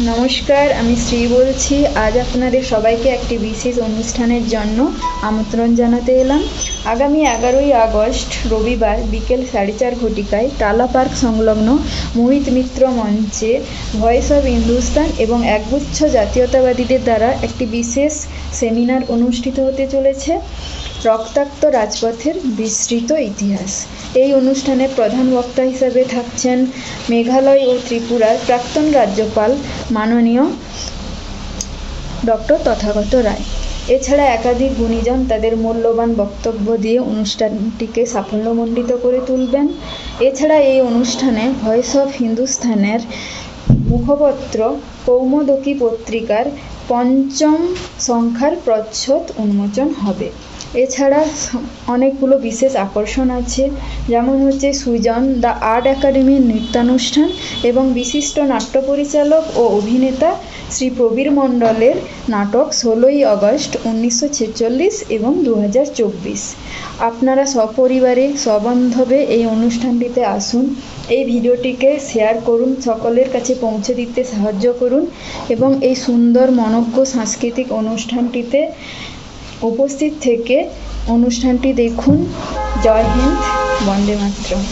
নমস্কার, আমি শ্রী বলছি। আজ আপনাদের সবাইকে একটি বিশেষ অনুষ্ঠানের জন্য আমন্ত্রণ জানাতে এলাম। আগামী 11ই আগস্ট রবিবার বিকেল 4:30 ঘটিকায় টালা পার্ক সংলগ্ন মোহিত মিত্র মঞ্চে ভয়েস অব হিন্দুস্তান এবং একগুচ্ছ জাতীয়তাবাদীদের দ্বারা একটি বিশেষ সেমিনার অনুষ্ঠিত হতে চলেছে, রক্তাক্ত রাজপথের বিস্তৃত ইতিহাস। এই অনুষ্ঠানে প্রধান বক্তা হিসাবে থাকছেন মেঘালয় ও ত্রিপুরার প্রাক্তন রাজ্যপাল মাননীয় ডক্টর তথাগত রায়। এছাড়া একাধিক গুণীজন তাদের মূল্যবান বক্তব্য দিয়ে অনুষ্ঠানটিকে সাফল্যমণ্ডিত করে তুলবেন। এছাড়া এই অনুষ্ঠানে ভয়েস অফ হিন্দুস্তানের মুখপত্র কৌমুদী পত্রিকার 5ম সংখ্যার প্রচ্ছদ উন্মোচন হবে। এছাড়া অনেকগুলো বিশেষ আকর্ষণ আছে, যেমন হচ্ছে সুজন দ্য আর্ট একাডেমির নৃত্যানুষ্ঠান এবং বিশিষ্ট নাট্য পরিচালক ও অভিনেতা শ্রী প্রবীর মণ্ডলের নাটক 16ই আগস্ট 1946 এবং 2024। আপনারা সপরিবারে সবান্ধবে এই অনুষ্ঠানটিতে আসুন। এই ভিডিওটিকে শেয়ার করুন, সকলের কাছে পৌঁছে দিতে সাহায্য করুন এবং এই সুন্দর মনোজ্ঞ সাংস্কৃতিক অনুষ্ঠানটিতে উপস্থিত থেকে অনুষ্ঠানটি দেখুন। জয় হিন্দ, বন্দে মাতরম।